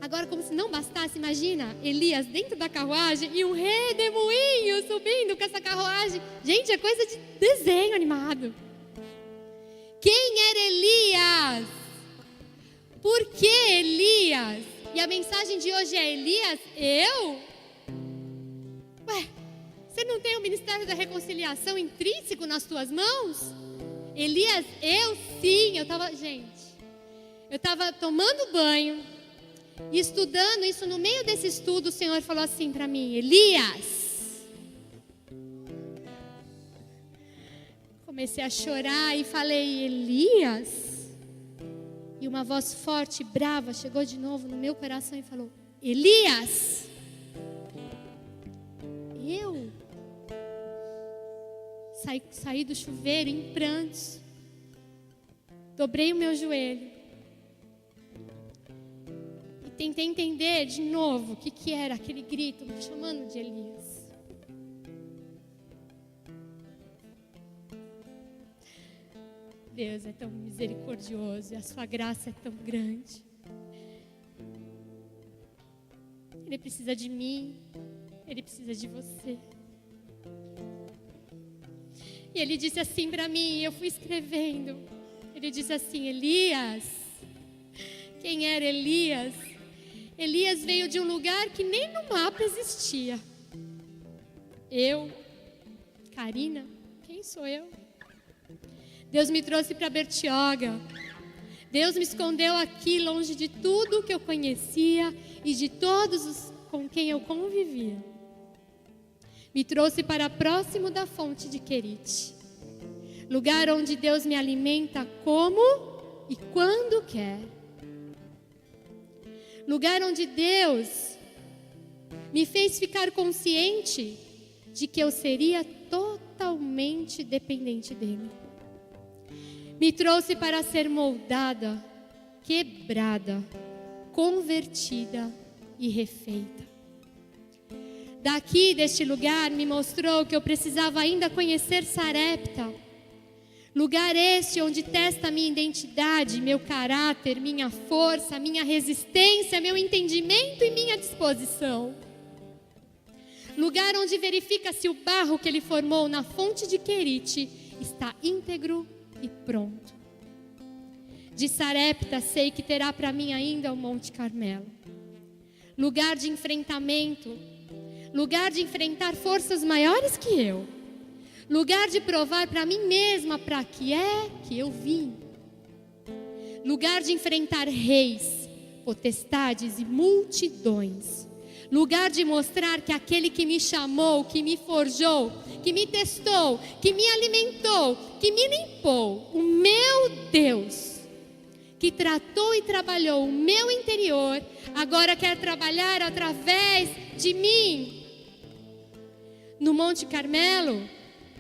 Agora, como se não bastasse, imagina Elias dentro da carruagem e um redemoinho subindo com essa carruagem. Gente, é coisa de desenho animado. Quem era Elias? Por que Elias? E a mensagem de hoje é: Elias, eu? Ué, você não tem o ministério da reconciliação intrínseco nas tuas mãos? Elias, eu sim. Eu estava tomando banho e estudando isso. No meio desse estudo, o Senhor falou assim para mim: Elias. Comecei a chorar e falei: Elias? E uma voz forte e brava chegou de novo no meu coração e falou: Elias. Eu saí do chuveiro em prantos, dobrei o meu joelho e tentei entender de novo o que era aquele grito me chamando de Elias. Deus é tão misericordioso e a sua graça é tão grande. Ele precisa de mim, ele precisa de você. E ele disse assim para mim, eu fui escrevendo. Ele disse assim: Elias. Quem era Elias? Elias veio de um lugar que nem no mapa existia. Eu, Karina, quem sou eu? Deus me trouxe para Bertioga. Deus me escondeu aqui, longe de tudo que eu conhecia e de todos os com quem eu convivia. Me trouxe para próximo da fonte de Querite, lugar onde Deus me alimenta como e quando quer. Lugar onde Deus me fez ficar consciente de que eu seria totalmente dependente dele. Me trouxe para ser moldada, quebrada, convertida e refeita. Daqui, deste lugar, me mostrou que eu precisava ainda conhecer Sarepta. Lugar este onde testa minha identidade, meu caráter, minha força, minha resistência, meu entendimento e minha disposição. Lugar onde verifica se o barro que ele formou na fonte de Querite está íntegro e pronto. De Sarepta sei que terá para mim ainda o Monte Carmelo. Lugar de enfrentamento, lugar de enfrentar forças maiores que eu. Lugar de provar para mim mesma para que é que eu vim. Lugar de enfrentar reis, potestades e multidões. Lugar de mostrar que aquele que me chamou, que me forjou, que me testou, que me alimentou, que me limpou, o meu Deus, que tratou e trabalhou o meu interior, agora quer trabalhar através de mim. No Monte Carmelo,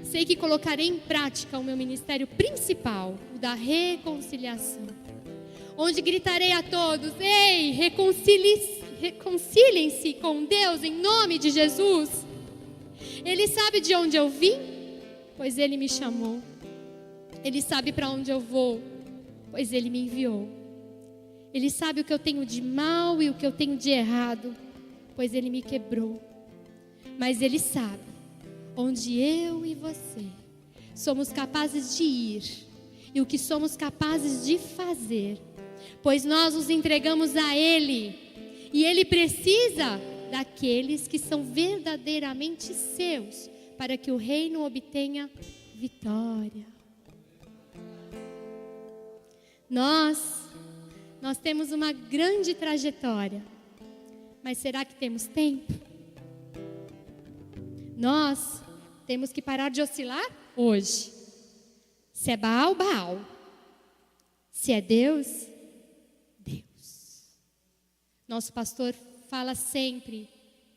sei que colocarei em prática o meu ministério principal, o da reconciliação, onde gritarei a todos: ei, reconciliem-se com Deus em nome de Jesus. Ele sabe de onde eu vim, pois Ele me chamou. Ele sabe para onde eu vou, pois Ele me enviou. Ele sabe o que eu tenho de mal e o que eu tenho de errado, pois Ele me quebrou. Mas Ele sabe onde eu e você somos capazes de ir e o que somos capazes de fazer, pois nós nos entregamos a Ele e Ele precisa daqueles que são verdadeiramente seus, para que o reino obtenha vitória. Nós temos uma grande trajetória, mas será que temos tempo? Nós temos que parar de oscilar hoje. Se é Baal, Baal. Se é Deus, Deus. Nosso pastor fala sempre,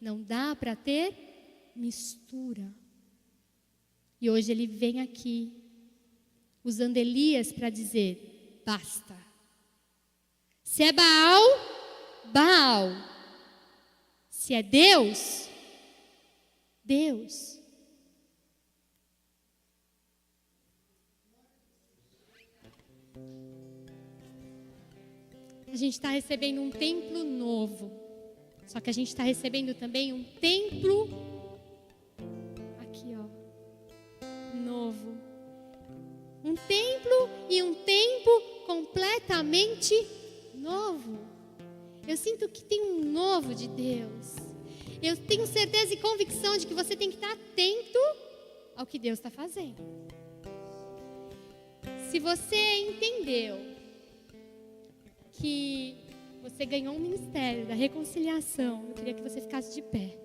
não dá para ter mistura. E hoje ele vem aqui, usando Elias para dizer, basta. Se é Baal, Baal. Se é Deus, Deus. A gente está recebendo um templo novo. Só que a gente está recebendo também um templo aqui, ó, novo. Um templo e um tempo completamente novo. Eu sinto que tem um novo de Deus. Eu tenho certeza e convicção de que você tem que estar atento ao que Deus está fazendo. Se você entendeu que você ganhou um ministério da reconciliação, eu queria que você ficasse de pé.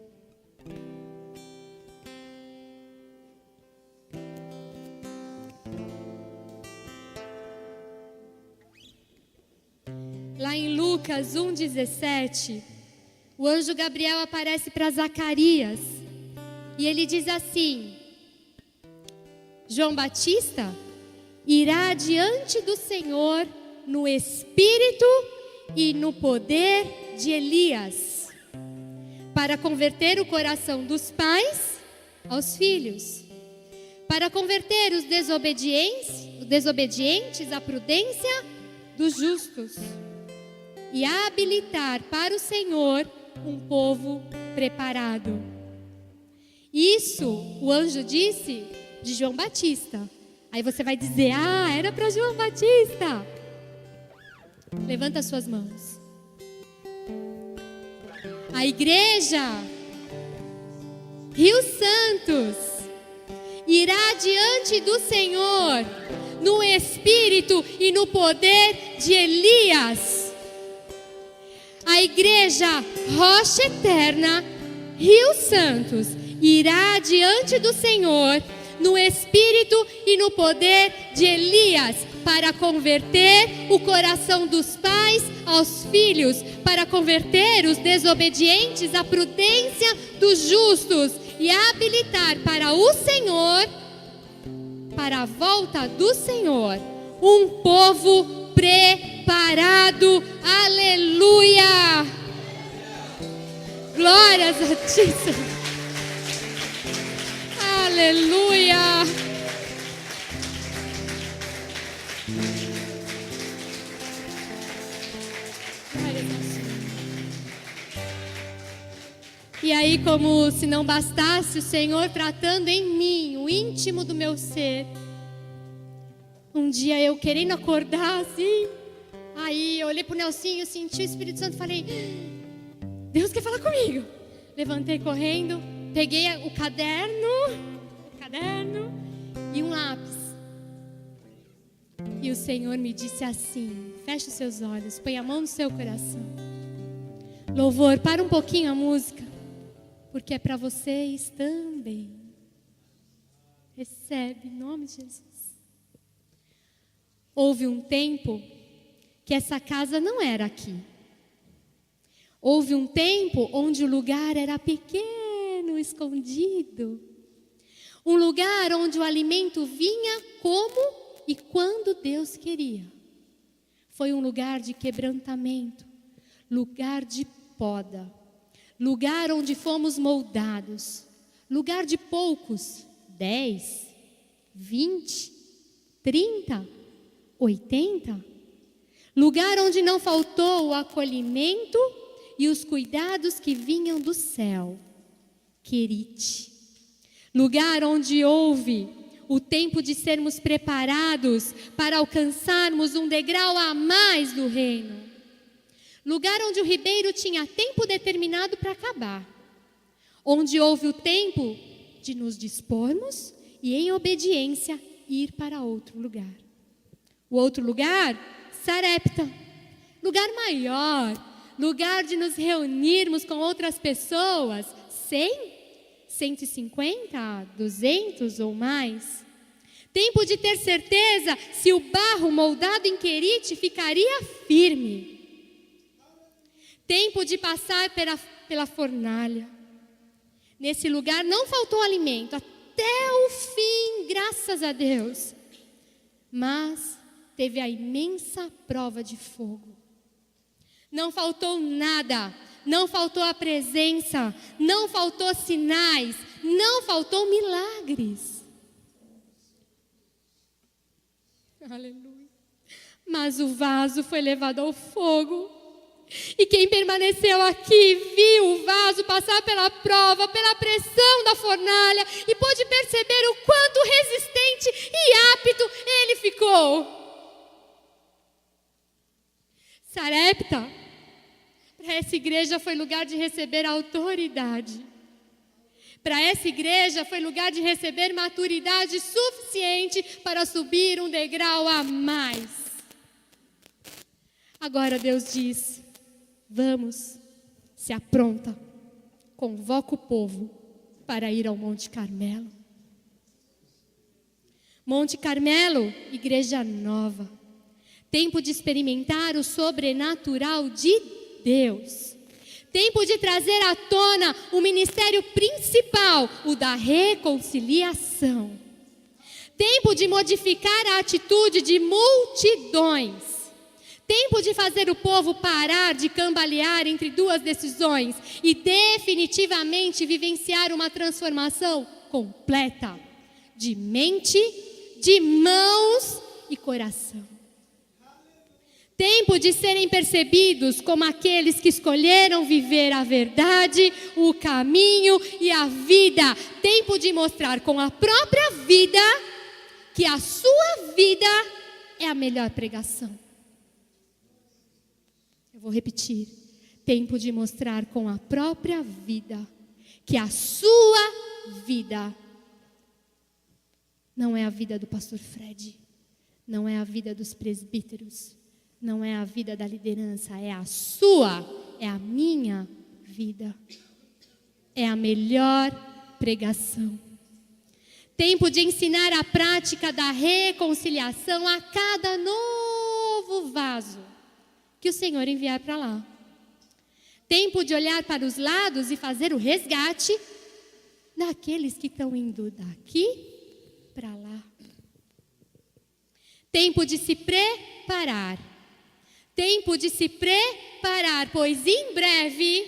Lá em Lucas 1,17, o anjo Gabriel aparece para Zacarias e ele diz assim: João Batista irá diante do Senhor no espírito e no poder de Elias, para converter o coração dos pais aos filhos, para converter os desobedientes à prudência dos justos, e habilitar para o Senhor um povo preparado. Isso o anjo disse de João Batista. Aí você vai dizer, era para João Batista. Levanta suas mãos. A igreja Rio Santos irá diante do Senhor no espírito e no poder de Elias. A igreja Rocha Eterna Rio Santos irá diante do Senhor no espírito e no poder de Elias, para converter o coração dos pais aos filhos, para converter os desobedientes à prudência dos justos e habilitar para o Senhor, para a volta do Senhor, um povo preparado. Aleluia! Glórias a ti, Senhor. Aleluia! E aí, como se não bastasse, o Senhor tratando em mim, o íntimo do meu ser. Um dia eu querendo acordar assim, aí eu olhei pro Nelsinho, senti o Espírito Santo e falei, Deus quer falar comigo. Levantei correndo, peguei o caderno e um lápis. E o Senhor me disse assim, feche os seus olhos, põe a mão no seu coração. Louvor, para um pouquinho a música, porque é para vocês também. Recebe, em nome de Jesus. Houve um tempo que essa casa não era aqui. Houve um tempo onde o lugar era pequeno, escondido. Um lugar onde o alimento vinha como e quando Deus queria. Foi um lugar de quebrantamento, lugar de poda, lugar onde fomos moldados, lugar de poucos, 10, 20, 30, 80, lugar onde não faltou o acolhimento e os cuidados que vinham do céu, Querite, lugar onde houve o tempo de sermos preparados para alcançarmos um degrau a mais do reino, lugar onde o ribeiro tinha tempo determinado para acabar, onde houve o tempo de nos dispormos e em obediência ir para outro lugar. O outro lugar, Sarepta, lugar maior, lugar de nos reunirmos com outras pessoas, 100, 150, 200 ou mais. Tempo de ter certeza se o barro moldado em Querite ficaria firme. Tempo de passar pela fornalha. Nesse lugar não faltou alimento, até o fim, graças a Deus. Mas teve a imensa prova de fogo. Não faltou nada, não faltou a presença, não faltou sinais, não faltou milagres. Aleluia. Mas o vaso foi levado ao fogo. E quem permaneceu aqui viu o vaso passar pela prova, pela pressão da fornalha e pôde perceber o quanto resistente e apto ele ficou. Sarepta, para essa igreja foi lugar de receber autoridade. Para essa igreja foi lugar de receber maturidade suficiente para subir um degrau a mais. Agora Deus diz: vamos, se apronta, convoca o povo para ir ao Monte Carmelo. Monte Carmelo, igreja nova. Tempo de experimentar o sobrenatural de Deus. Tempo de trazer à tona o ministério principal, o da reconciliação. Tempo de modificar a atitude de multidões. Tempo de fazer o povo parar de cambalear entre duas decisões e definitivamente vivenciar uma transformação completa de mente, de mãos e coração. Tempo de serem percebidos como aqueles que escolheram viver a verdade, o caminho e a vida. Tempo de mostrar com a própria vida que a sua vida é a melhor pregação. Eu vou repetir. Tempo de mostrar com a própria vida que a sua vida não é a vida do pastor Fred, não é a vida dos presbíteros, não é a vida da liderança, é a sua, é a minha vida. É a melhor pregação. Tempo de ensinar a prática da reconciliação a cada novo vaso que o Senhor enviar para lá. Tempo de olhar para os lados e fazer o resgate daqueles que estão indo daqui para lá. Tempo de se preparar. Tempo de se preparar, pois em breve,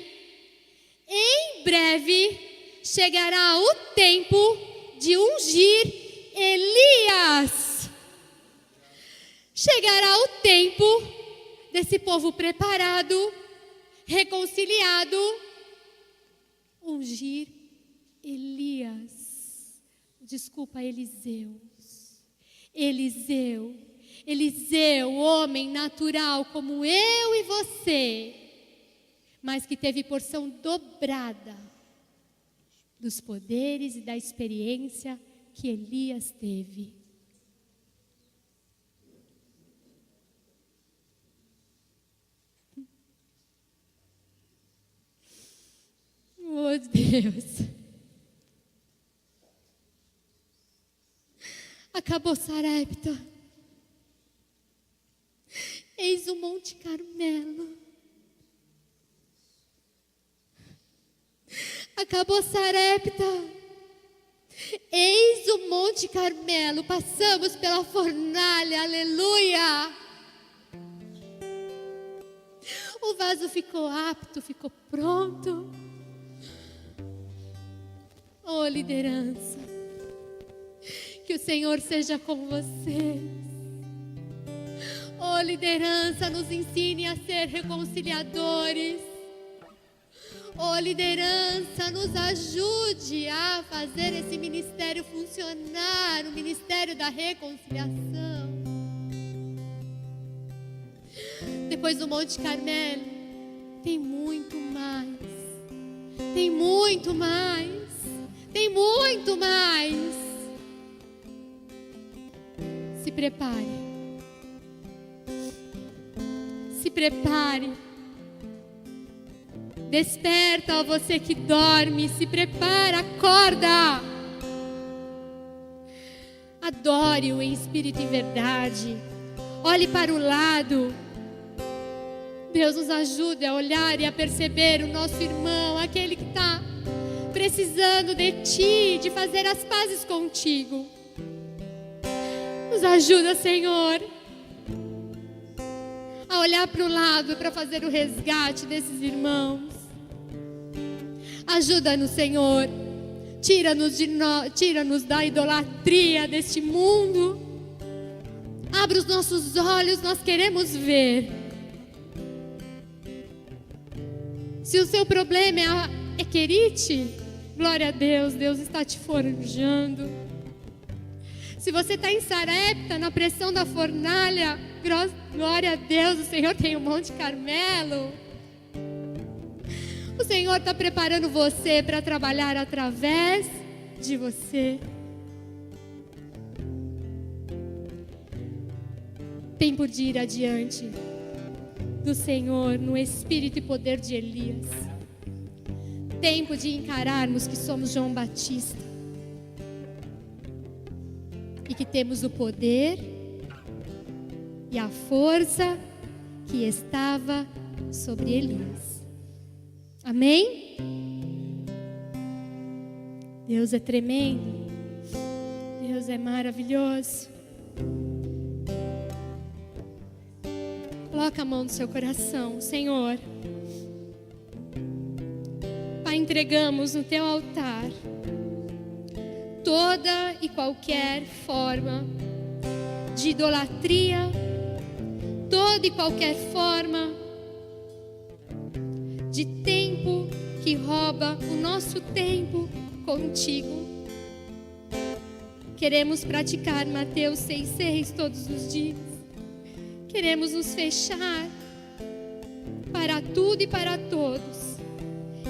chegará o tempo de ungir Elias. Chegará o tempo desse povo preparado, reconciliado, ungir Elias. Desculpa, Eliseu. Eliseu, homem natural como eu e você, mas que teve porção dobrada dos poderes e da experiência que Elias teve. Oh, Deus. Acabou Sarepta. Eis o Monte Carmelo. Acabou Sarepta. Eis o Monte Carmelo. Passamos pela fornalha, aleluia. O vaso ficou apto, ficou pronto. Oh, liderança, que o Senhor seja com vocês. Oh, liderança, nos ensine a ser reconciliadores. Oh, liderança, nos ajude a fazer esse ministério funcionar, o ministério da reconciliação. Depois do Monte Carmelo, tem muito mais. Tem muito mais. Tem muito mais. Se prepare. Se prepare. Desperta, ó você que dorme. Se prepara, acorda. Adore-o em espírito e verdade. Olhe para o lado. Deus nos ajude a olhar e a perceber o nosso irmão, aquele que está precisando de Ti, de fazer as pazes contigo. Nos ajuda, Senhor, a olhar para o lado para fazer o resgate desses irmãos. Ajuda-nos, Senhor. Tira-nos da idolatria deste mundo. Abra os nossos olhos, nós queremos ver. Se o seu problema é querite, glória a Deus, Deus está te forjando. Se você está em Sarepta, na pressão da fornalha, glória a Deus, o Senhor tem o Monte Carmelo. O Senhor está preparando você para trabalhar através de você. Tempo de ir adiante do Senhor no espírito e poder de Elias. Tempo de encararmos que somos João Batista e que temos o poder e a força que estava sobre Elias. Amém? Deus é tremendo. Deus é maravilhoso. Coloca a mão no seu coração, Senhor. Pai, entregamos no teu altar toda e qualquer forma de idolatria, toda e qualquer forma de tempo que rouba o nosso tempo contigo. Queremos praticar Mateus 6,6 todos os dias. Queremos nos fechar para tudo e para todos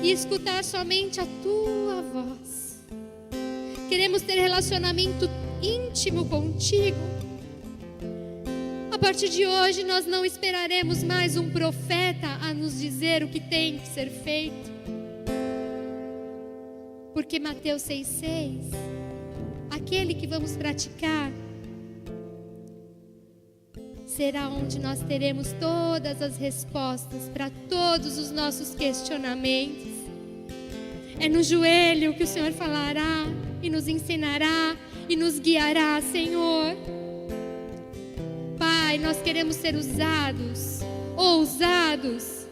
e escutar somente a tua voz. Queremos ter relacionamento íntimo contigo. A partir de hoje nós não esperaremos mais um profeta a nos dizer o que tem que ser feito. Porque Mateus 6,6, aquele que vamos praticar, será onde nós teremos todas as respostas para todos os nossos questionamentos. É no joelho que o Senhor falará e nos ensinará e nos guiará, Senhor. Pai, nós queremos ser ousados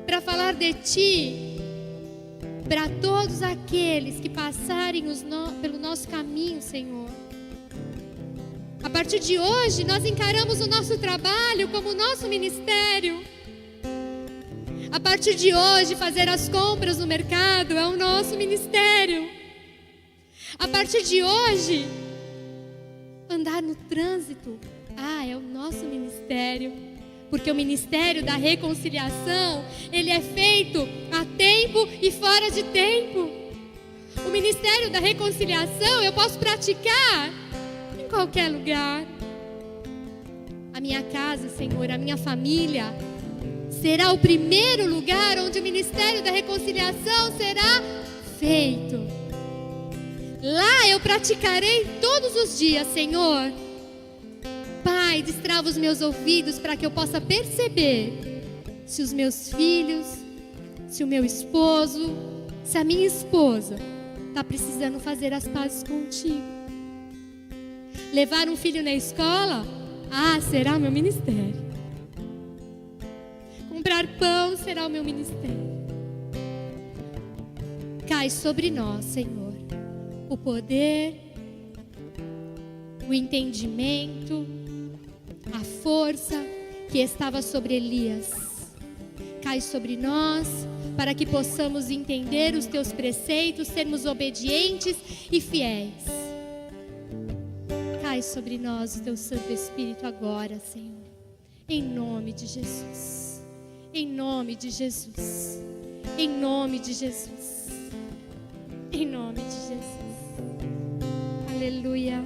para falar de Ti para todos aqueles que passarem pelo nosso caminho, Senhor. A partir de hoje, nós encaramos o nosso trabalho como o nosso ministério. A partir de hoje, fazer as compras no mercado é o nosso ministério. A partir de hoje, andar no trânsito, é o nosso ministério. Porque o ministério da reconciliação, ele é feito a tempo e fora de tempo. O ministério da reconciliação eu posso praticar em qualquer lugar. A minha casa, Senhor, a minha família será o primeiro lugar onde o ministério da reconciliação será feito. Lá eu praticarei todos os dias, Senhor. Pai, destrava os meus ouvidos para que eu possa perceber se os meus filhos, se o meu esposo, se a minha esposa está precisando fazer as pazes contigo. Levar um filho na escola, será o meu ministério. será o meu ministério. Cai sobre nós, Senhor, o poder, o entendimento, a força que estava sobre Elias. Cai sobre nós, para que possamos entender os teus preceitos, sermos obedientes e fiéis. Cai sobre nós o teu Santo Espírito agora, Senhor, em nome de Jesus, em nome de Jesus, em nome de Jesus, em nome de Jesus. Aleluia.